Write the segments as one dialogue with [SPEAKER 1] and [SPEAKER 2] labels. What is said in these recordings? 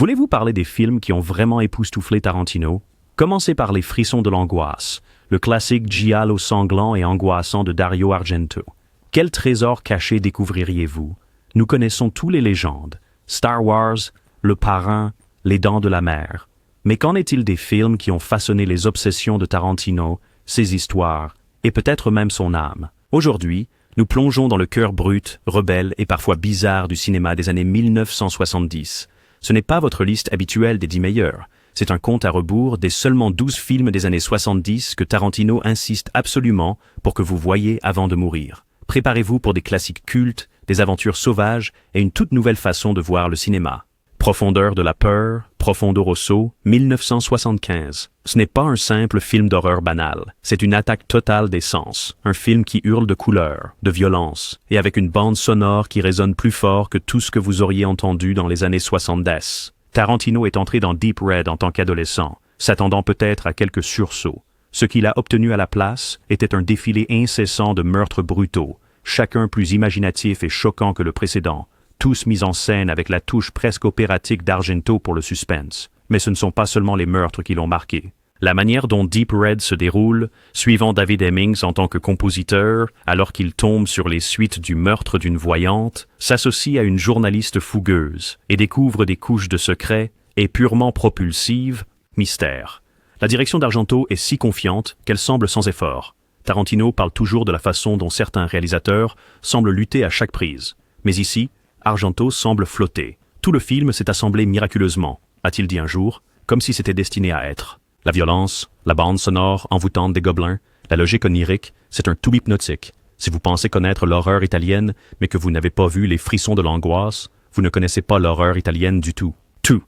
[SPEAKER 1] Voulez-vous parler des films qui ont vraiment époustouflé Tarantino? Commencez par Les Frissons de l'angoisse, le classique giallo sanglant et angoissant de Dario Argento. Quel trésor caché découvririez-vous? Nous connaissons toutes les légendes. Star Wars, Le Parrain, Les Dents de la Mer. Mais qu'en est-il des films qui ont façonné les obsessions de Tarantino, ses histoires, et peut-être même son âme? Aujourd'hui, nous plongeons dans le cœur brut, rebelle et parfois bizarre du cinéma des années 1970. Ce n'est pas votre liste habituelle des 10 meilleurs. C'est un compte à rebours des seulement 12 films des années 70 que Tarantino insiste absolument pour que vous voyiez avant de mourir. Préparez-vous pour des classiques cultes, des aventures sauvages et une toute nouvelle façon de voir le cinéma. Profondeur de la peur, Profondo Rosso, 1975. Ce n'est pas un simple film d'horreur banal, c'est une attaque totale des sens, un film qui hurle de couleur, de violence, et avec une bande sonore qui résonne plus fort que tout ce que vous auriez entendu dans les années 70. Tarantino est entré dans Deep Red en tant qu'adolescent, s'attendant peut-être à quelques sursauts. Ce qu'il a obtenu à la place était un défilé incessant de meurtres brutaux, chacun plus imaginatif et choquant que le précédent, tous mis en scène avec la touche presque opératique d'Argento pour le suspense. Mais ce ne sont pas seulement les meurtres qui l'ont marqué. La manière dont Deep Red se déroule, suivant David Hemmings en tant que compositeur, alors qu'il tombe sur les suites du meurtre d'une voyante, s'associe à une journaliste fougueuse et découvre des couches de secrets, et purement propulsive, mystère. La direction d'Argento est si confiante qu'elle semble sans effort. Tarantino parle toujours de la façon dont certains réalisateurs semblent lutter à chaque prise. Mais ici, Argento semble flotter. Tout le film s'est assemblé miraculeusement, a-t-il dit un jour, comme si c'était destiné à être. La violence, la bande sonore envoûtante des gobelins, la logique onirique, c'est un tout hypnotique. Si vous pensez connaître l'horreur italienne, mais que vous n'avez pas vu Les Frissons de l'angoisse, vous ne connaissez pas l'horreur italienne du tout. Tout.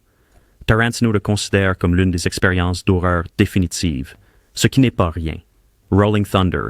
[SPEAKER 1] Tarantino le considère comme l'une des expériences d'horreur définitives, ce qui n'est pas rien. Rolling Thunder,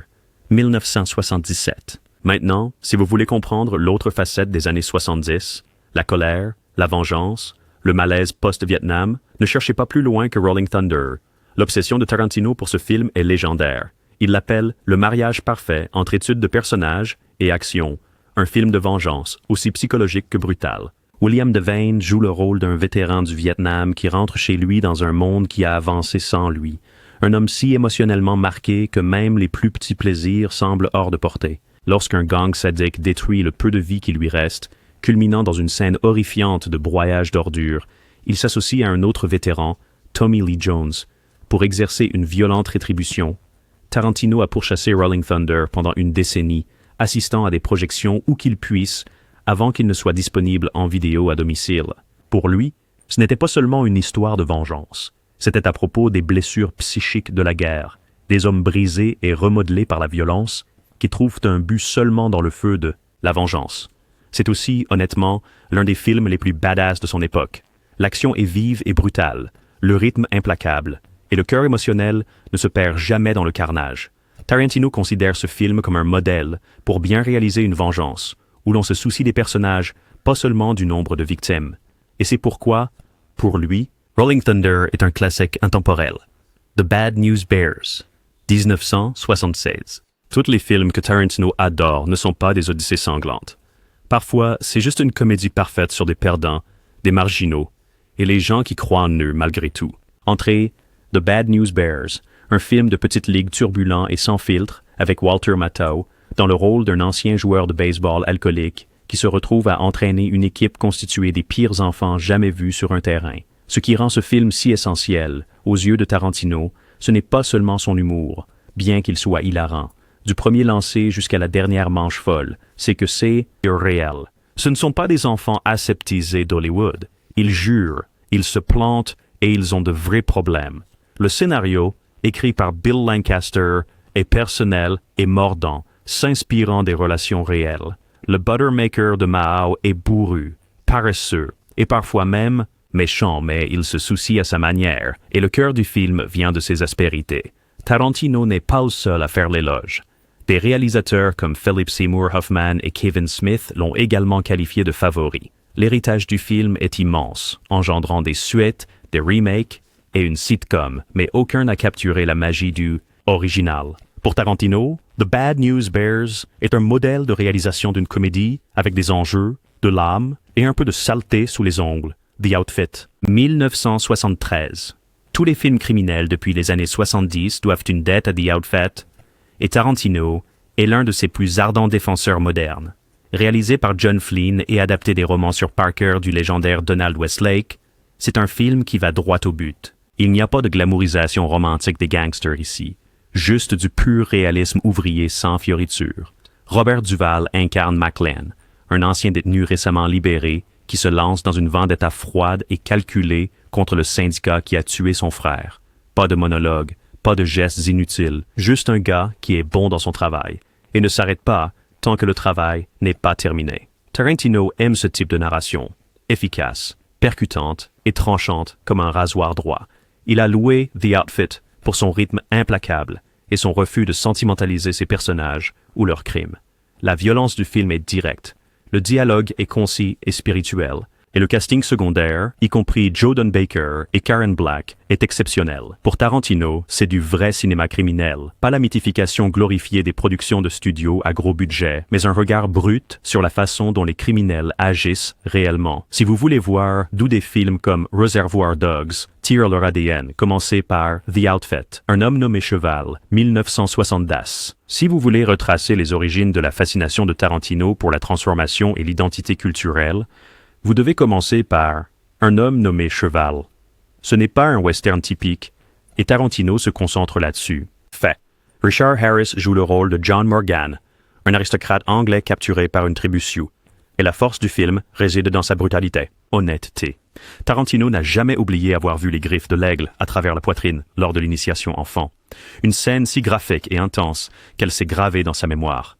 [SPEAKER 1] 1977. Maintenant, si vous voulez comprendre l'autre facette des années 70, la colère, la vengeance, le malaise post-Vietnam, ne cherchez pas plus loin que Rolling Thunder. L'obsession de Tarantino pour ce film est légendaire. Il l'appelle le mariage parfait entre étude de personnages et action, un film de vengeance, aussi psychologique que brutal. William Devane joue le rôle d'un vétéran du Vietnam qui rentre chez lui dans un monde qui a avancé sans lui. Un homme si émotionnellement marqué que même les plus petits plaisirs semblent hors de portée. Lorsqu'un gang sadique détruit le peu de vie qui lui reste, culminant dans une scène horrifiante de broyage d'ordures, il s'associe à un autre vétéran, Tommy Lee Jones, pour exercer une violente rétribution. Tarantino a pourchassé Rolling Thunder pendant une décennie, assistant à des projections où qu'il puisse, avant qu'il ne soit disponible en vidéo à domicile. Pour lui, ce n'était pas seulement une histoire de vengeance. C'était à propos des blessures psychiques de la guerre, des hommes brisés et remodelés par la violence, qui trouvent un but seulement dans le feu de la vengeance. C'est aussi, honnêtement, l'un des films les plus badass de son époque. L'action est vive et brutale, le rythme implacable, et le cœur émotionnel ne se perd jamais dans le carnage. Tarantino considère ce film comme un modèle pour bien réaliser une vengeance, où l'on se soucie des personnages, pas seulement du nombre de victimes. Et c'est pourquoi, pour lui, Rolling Thunder est un classique intemporel. The Bad News Bears, 1976. Tous les films que Tarantino adore ne sont pas des odyssées sanglantes. Parfois, c'est juste une comédie parfaite sur des perdants, des marginaux, et les gens qui croient en eux malgré tout. Entrée, The Bad News Bears, un film de petite ligue turbulent et sans filtre, avec Walter Matthau, dans le rôle d'un ancien joueur de baseball alcoolique qui se retrouve à entraîner une équipe constituée des pires enfants jamais vus sur un terrain. Ce qui rend ce film si essentiel, aux yeux de Tarantino, ce n'est pas seulement son humour, bien qu'il soit hilarant. Du premier lancer jusqu'à la dernière manche folle, c'est que c'est réel. Ce ne sont pas des enfants aseptisés d'Hollywood. Ils jurent, ils se plantent et ils ont de vrais problèmes. Le scénario, écrit par Bill Lancaster, est personnel et mordant, s'inspirant des relations réelles. Le Buttermaker de Mao est bourru, paresseux et parfois même méchant, mais il se soucie à sa manière, et le cœur du film vient de ses aspérités. Tarantino n'est pas le seul à faire l'éloge. Des réalisateurs comme Philip Seymour Hoffman et Kevin Smith l'ont également qualifié de favori. L'héritage du film est immense, engendrant des suites, des remakes et une sitcom, mais aucun n'a capturé la magie du original. Pour Tarantino, The Bad News Bears est un modèle de réalisation d'une comédie avec des enjeux, de l'âme et un peu de saleté sous les ongles. The Outfit, 1973. Tous les films criminels depuis les années 70 doivent une dette à The Outfit, et Tarantino est l'un de ses plus ardents défenseurs modernes. Réalisé par John Flynn et adapté des romans sur Parker du légendaire Donald Westlake, c'est un film qui va droit au but. Il n'y a pas de glamourisation romantique des gangsters ici, juste du pur réalisme ouvrier sans fioritures. Robert Duvall incarne McLean, un ancien détenu récemment libéré qui se lance dans une vendetta froide et calculée contre le syndicat qui a tué son frère. Pas de monologue, pas de gestes inutiles, juste un gars qui est bon dans son travail et ne s'arrête pas tant que le travail n'est pas terminé. Tarantino aime ce type de narration, efficace, percutante et tranchante comme un rasoir droit. Il a loué The Outfit pour son rythme implacable et son refus de sentimentaliser ses personnages ou leurs crimes. La violence du film est directe, le dialogue est concis et spirituel, et le casting secondaire, y compris Jordan Baker et Karen Black, est exceptionnel. Pour Tarantino, c'est du vrai cinéma criminel, pas la mythification glorifiée des productions de studio à gros budget, mais un regard brut sur la façon dont les criminels agissent réellement. Si vous voulez voir d'où des films comme Reservoir Dogs tirent leur ADN, commencez par The Outfit, Un homme nommé Cheval, 1970. Si vous voulez retracer les origines de la fascination de Tarantino pour la transformation et l'identité culturelle, vous devez commencer par Un homme nommé Cheval. Ce n'est pas un western typique, et Tarantino se concentre là-dessus. Fait. Richard Harris joue le rôle de John Morgan, un aristocrate anglais capturé par une tribu Sioux. Et la force du film réside dans sa brutalité, honnêteté. Tarantino n'a jamais oublié avoir vu les griffes de l'aigle à travers la poitrine lors de l'initiation enfant. Une scène si graphique et intense qu'elle s'est gravée dans sa mémoire.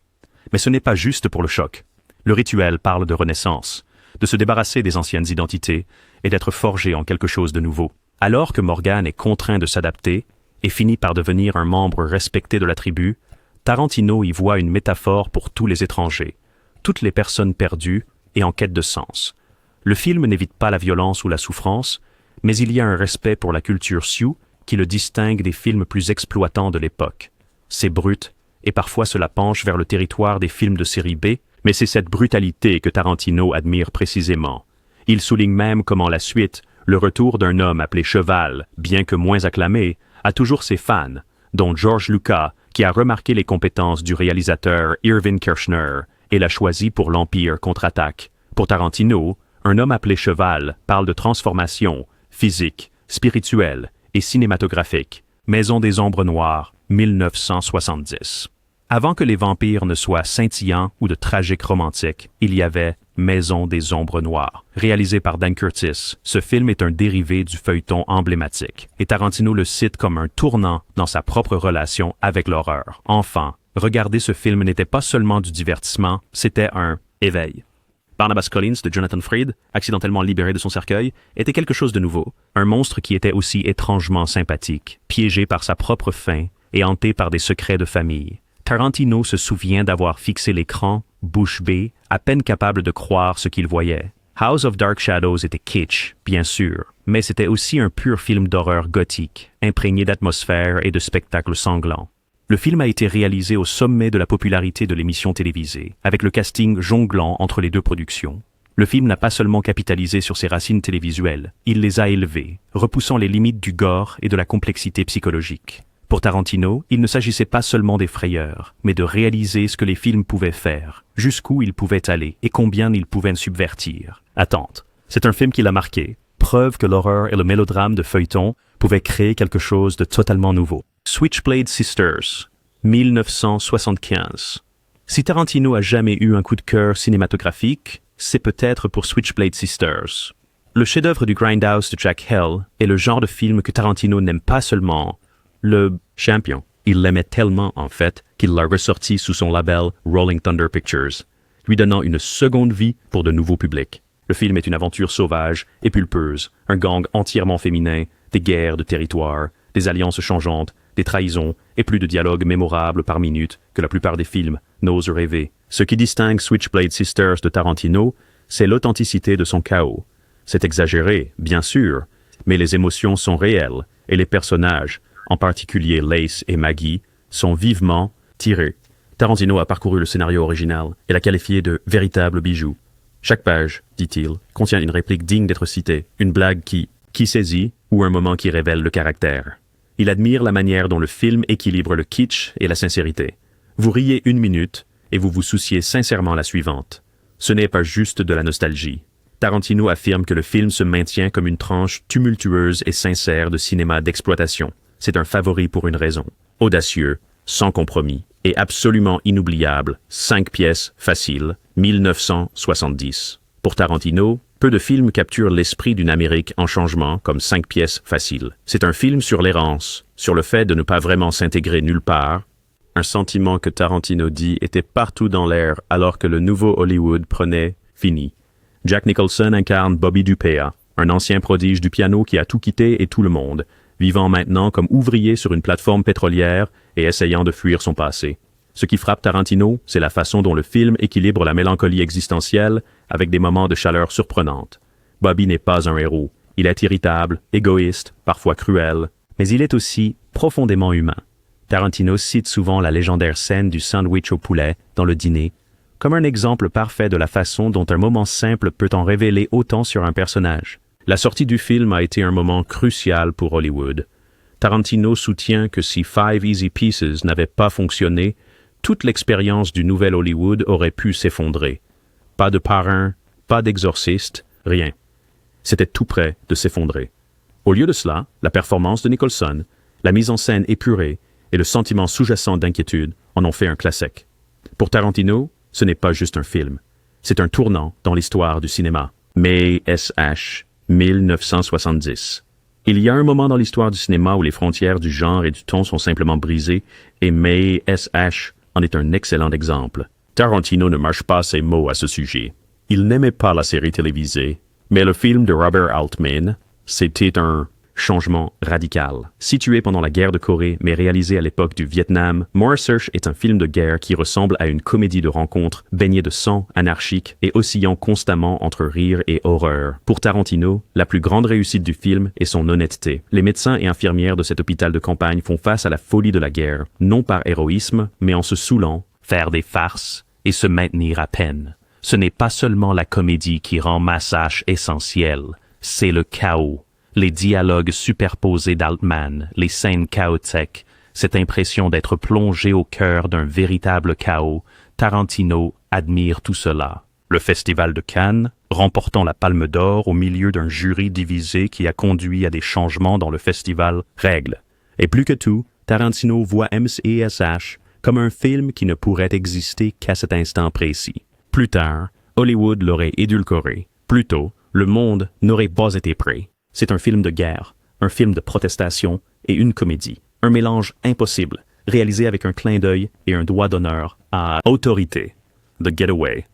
[SPEAKER 1] Mais ce n'est pas juste pour le choc. Le rituel parle de renaissance, de se débarrasser des anciennes identités et d'être forgé en quelque chose de nouveau. Alors que Morgan est contraint de s'adapter et finit par devenir un membre respecté de la tribu, Tarantino y voit une métaphore pour tous les étrangers, toutes les personnes perdues et en quête de sens. Le film n'évite pas la violence ou la souffrance, mais il y a un respect pour la culture Sioux qui le distingue des films plus exploitants de l'époque. C'est brut, et parfois cela penche vers le territoire des films de série B, mais c'est cette brutalité que Tarantino admire précisément. Il souligne même comment la suite, le retour d'un homme appelé Cheval, bien que moins acclamé, a toujours ses fans, dont George Lucas, qui a remarqué les compétences du réalisateur Irving Kershner et l'a choisi pour l'Empire contre-attaque. Pour Tarantino, Un homme appelé Cheval parle de transformation physique, spirituelle et cinématographique. Maison des ombres noires, 1970. Avant que les vampires ne soient scintillants ou de tragiques romantiques, il y avait Maison des ombres noires. Réalisé par Dan Curtis, ce film est un dérivé du feuilleton emblématique, et Tarantino le cite comme un tournant dans sa propre relation avec l'horreur. Enfin, regarder ce film n'était pas seulement du divertissement, c'était un éveil. Barnabas Collins de Jonathan Fried, accidentellement libéré de son cercueil, était quelque chose de nouveau. Un monstre qui était aussi étrangement sympathique, piégé par sa propre faim et hanté par des secrets de famille. Tarantino se souvient d'avoir fixé l'écran, bouche bée, à peine capable de croire ce qu'il voyait. House of Dark Shadows était kitsch, bien sûr, mais c'était aussi un pur film d'horreur gothique, imprégné d'atmosphère et de spectacles sanglants. Le film a été réalisé au sommet de la popularité de l'émission télévisée, avec le casting jonglant entre les deux productions. Le film n'a pas seulement capitalisé sur ses racines télévisuelles, il les a élevées, repoussant les limites du gore et de la complexité psychologique. Pour Tarantino, il ne s'agissait pas seulement des frayeurs, mais de réaliser ce que les films pouvaient faire, jusqu'où ils pouvaient aller et combien ils pouvaient subvertir. Attente, c'est un film qui l'a marqué, preuve que l'horreur et le mélodrame de feuilleton pouvaient créer quelque chose de totalement nouveau. Switchblade Sisters, 1975. Si Tarantino a jamais eu un coup de cœur cinématographique, c'est peut-être pour Switchblade Sisters. Le chef-d'œuvre du Grindhouse de Jack Hill est le genre de film que Tarantino n'aime pas seulement le champion. Il l'aimait tellement, en fait, qu'il l'a ressorti sous son label Rolling Thunder Pictures, lui donnant une seconde vie pour de nouveaux publics. Le film est une aventure sauvage et pulpeuse, un gang entièrement féminin, des guerres de territoire, des alliances changeantes, des trahisons et plus de dialogues mémorables par minute que la plupart des films n'osent rêver. Ce qui distingue Switchblade Sisters de Tarantino, c'est l'authenticité de son chaos. C'est exagéré, bien sûr, mais les émotions sont réelles et les personnages, en particulier Lace et Maggie, sont vivement tirés. Tarantino a parcouru le scénario original et l'a qualifié de véritable bijou. Chaque page, dit-il, contient une réplique digne d'être citée, une blague qui saisit, ou un moment qui révèle le caractère. Il admire la manière dont le film équilibre le kitsch et la sincérité. Vous riez 1 minute, et vous vous souciez sincèrement la suivante. Ce n'est pas juste de la nostalgie. Tarantino affirme que le film se maintient comme une tranche tumultueuse et sincère de cinéma d'exploitation. C'est un favori pour une raison. Audacieux, sans compromis, et absolument inoubliable, 5 pièces faciles, 1970. Pour Tarantino, peu de films capturent l'esprit d'une Amérique en changement comme 5 pièces faciles. C'est un film sur l'errance, sur le fait de ne pas vraiment s'intégrer nulle part, un sentiment que Tarantino dit était partout dans l'air alors que le nouveau Hollywood prenait fini. Jack Nicholson incarne Bobby Dupea, un ancien prodige du piano qui a tout quitté et tout le monde, vivant maintenant comme ouvrier sur une plateforme pétrolière et essayant de fuir son passé. Ce qui frappe Tarantino, c'est la façon dont le film équilibre la mélancolie existentielle avec des moments de chaleur surprenante. Bobby n'est pas un héros. Il est irritable, égoïste, parfois cruel, mais il est aussi profondément humain. Tarantino cite souvent la légendaire scène du sandwich au poulet dans Le Dîner, comme un exemple parfait de la façon dont un moment simple peut en révéler autant sur un personnage. La sortie du film a été un moment crucial pour Hollywood. Tarantino soutient que si Five Easy Pieces n'avait pas fonctionné, toute l'expérience du nouvel Hollywood aurait pu s'effondrer. Pas de parrain, pas d'exorciste, rien. C'était tout près de s'effondrer. Au lieu de cela, la performance de Nicholson, la mise en scène épurée et le sentiment sous-jacent d'inquiétude en ont fait un classique. Pour Tarantino, ce n'est pas juste un film. C'est un tournant dans l'histoire du cinéma. May S.H. 1970. Il y a un moment dans l'histoire du cinéma où les frontières du genre et du ton sont simplement brisées, et May S.H. en est un excellent exemple. Tarantino ne mâche pas ses mots à ce sujet. Il n'aimait pas la série télévisée, mais le film de Robert Altman, c'était un changement radical. Situé pendant la guerre de Corée, mais réalisé à l'époque du Vietnam, More Search est un film de guerre qui ressemble à une comédie de rencontre, baignée de sang, anarchique et oscillant constamment entre rire et horreur. Pour Tarantino, la plus grande réussite du film est son honnêteté. Les médecins et infirmières de cet hôpital de campagne font face à la folie de la guerre, non par héroïsme, mais en se saoulant, faire des farces et se maintenir à peine. Ce n'est pas seulement la comédie qui rend Massacre essentiel, c'est le chaos. Les dialogues superposés d'Altman, les scènes chaotiques, cette impression d'être plongé au cœur d'un véritable chaos, Tarantino admire tout cela. Le Festival de Cannes, remportant la Palme d'Or au milieu d'un jury divisé qui a conduit à des changements dans le festival, règle. Et plus que tout, Tarantino voit M.C.S.H. comme un film qui ne pourrait exister qu'à cet instant précis. Plus tard, Hollywood l'aurait édulcoré. Plus tôt, le monde n'aurait pas été prêt. C'est un film de guerre, un film de protestation et une comédie. Un mélange impossible, réalisé avec un clin d'œil et un doigt d'honneur à Autorité, The Getaway,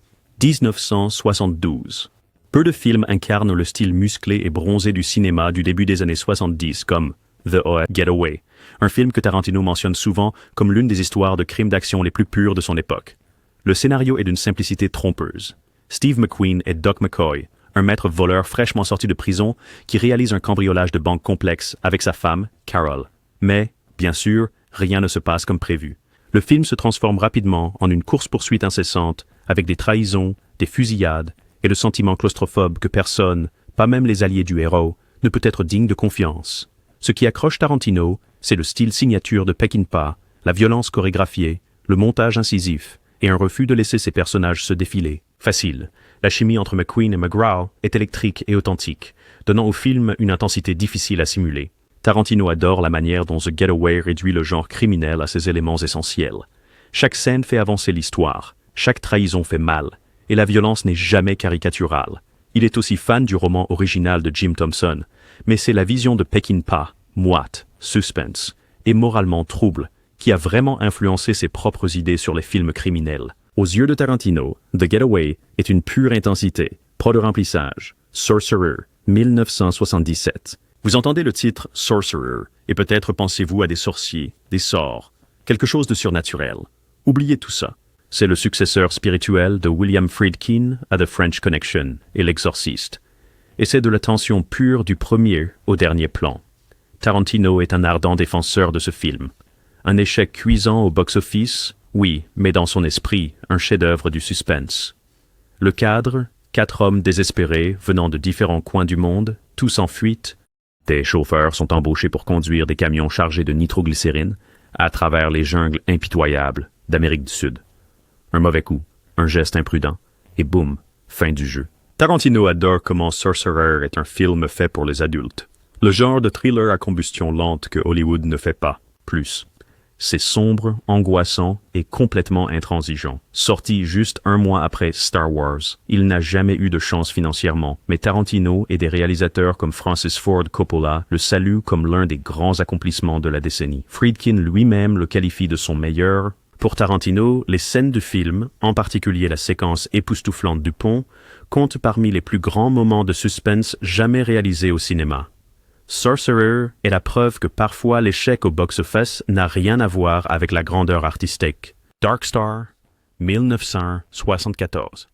[SPEAKER 1] 1972. Peu de films incarnent le style musclé et bronzé du cinéma du début des années 70 comme The Getaway, un film que Tarantino mentionne souvent comme l'une des histoires de crimes d'action les plus pures de son époque. Le scénario est d'une simplicité trompeuse. Steve McQueen est Doc McCoy, un maître voleur fraîchement sorti de prison qui réalise un cambriolage de banque complexe avec sa femme, Carol. Mais, bien sûr, rien ne se passe comme prévu. Le film se transforme rapidement en une course-poursuite incessante avec des trahisons, des fusillades et le sentiment claustrophobe que personne, pas même les alliés du héros, ne peut être digne de confiance. Ce qui accroche Tarantino, c'est le style signature de Peckinpah, la violence chorégraphiée, le montage incisif et un refus de laisser ses personnages se défiler. Facile. La chimie entre McQueen et McGraw est électrique et authentique, donnant au film une intensité difficile à simuler. Tarantino adore la manière dont The Getaway réduit le genre criminel à ses éléments essentiels. Chaque scène fait avancer l'histoire, chaque trahison fait mal, et la violence n'est jamais caricaturale. Il est aussi fan du roman original de Jim Thompson, mais c'est la vision de Peckinpah, moite, suspense, et moralement trouble, qui a vraiment influencé ses propres idées sur les films criminels. Aux yeux de Tarantino, The Getaway est une pure intensité, pro de remplissage, Sorcerer, 1977. Vous entendez le titre Sorcerer, et peut-être pensez-vous à des sorciers, des sorts, quelque chose de surnaturel. Oubliez tout ça. C'est le successeur spirituel de William Friedkin à The French Connection et L'Exorciste. Et c'est de la tension pure du premier au dernier plan. Tarantino est un ardent défenseur de ce film. Un échec cuisant au box-office, oui, mais dans son esprit, un chef-d'œuvre du suspense. Le cadre, 4 hommes désespérés venant de différents coins du monde, tous en fuite. Des chauffeurs sont embauchés pour conduire des camions chargés de nitroglycérine à travers les jungles impitoyables d'Amérique du Sud. Un mauvais coup, un geste imprudent, et boum, fin du jeu. Tarantino adore comment Sorcerer est un film fait pour les adultes. Le genre de thriller à combustion lente que Hollywood ne fait pas, plus. C'est sombre, angoissant et complètement intransigeant. Sorti juste un mois après Star Wars, il n'a jamais eu de chance financièrement, mais Tarantino et des réalisateurs comme Francis Ford Coppola le saluent comme l'un des grands accomplissements de la décennie. Friedkin lui-même le qualifie de son meilleur. Pour Tarantino, les scènes du film, en particulier la séquence époustouflante du pont, comptent parmi les plus grands moments de suspense jamais réalisés au cinéma. Sorcerer est la preuve que parfois l'échec au box-office n'a rien à voir avec la grandeur artistique. Dark Star, 1974.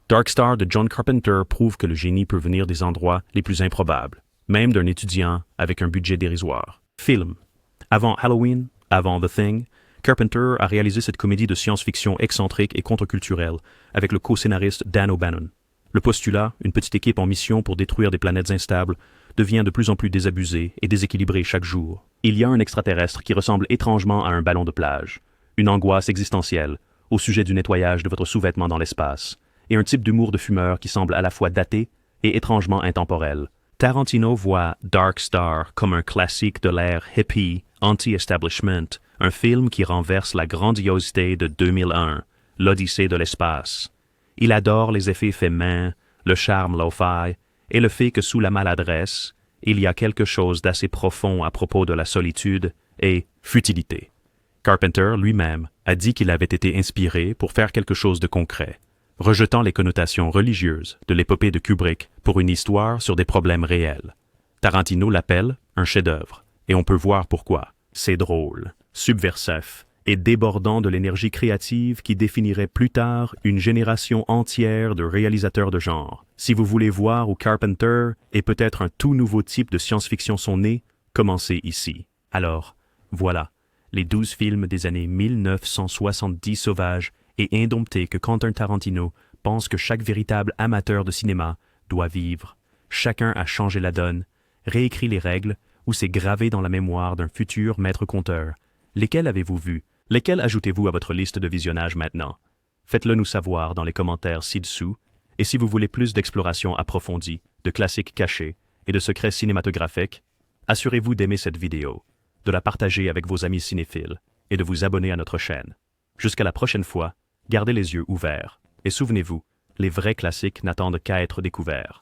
[SPEAKER 1] Dark Star de John Carpenter prouve que le génie peut venir des endroits les plus improbables, même d'un étudiant avec un budget dérisoire. Film. Avant Halloween, avant The Thing, Carpenter a réalisé cette comédie de science-fiction excentrique et contre-culturelle avec le co-scénariste Dan O'Bannon. Le postulat, une petite équipe en mission pour détruire des planètes instables, devient de plus en plus désabusé et déséquilibré chaque jour. Il y a un extraterrestre qui ressemble étrangement à un ballon de plage, une angoisse existentielle au sujet du nettoyage de votre sous-vêtement dans l'espace, et un type d'humour de fumeur qui semble à la fois daté et étrangement intemporel. Tarantino voit Dark Star comme un classique de l'ère hippie, anti-establishment, un film qui renverse la grandiosité de 2001, l'Odyssée de l'espace. Il adore les effets faits main, le charme lo-fi, et le fait que sous la maladresse, il y a quelque chose d'assez profond à propos de la solitude et futilité. Carpenter lui-même a dit qu'il avait été inspiré pour faire quelque chose de concret, rejetant les connotations religieuses de l'épopée de Kubrick pour une histoire sur des problèmes réels. Tarantino l'appelle un chef-d'œuvre, et on peut voir pourquoi. C'est drôle, subversif et débordant de l'énergie créative qui définirait plus tard une génération entière de réalisateurs de genre. Si vous voulez voir où Carpenter et peut-être un tout nouveau type de science-fiction sont nés, commencez ici. Alors, voilà, les 12 films des années 1970 sauvages et indomptés que Quentin Tarantino pense que chaque véritable amateur de cinéma doit vivre. Chacun a changé la donne, réécrit les règles ou s'est gravé dans la mémoire d'un futur maître-conteur. Lesquels avez-vous vus? Lesquels ajoutez-vous à votre liste de visionnage maintenant? Faites-le nous savoir dans les commentaires ci-dessous, et si vous voulez plus d'exploration approfondie, de classiques cachés et de secrets cinématographiques, assurez-vous d'aimer cette vidéo, de la partager avec vos amis cinéphiles et de vous abonner à notre chaîne. Jusqu'à la prochaine fois, gardez les yeux ouverts, et souvenez-vous, les vrais classiques n'attendent qu'à être découverts.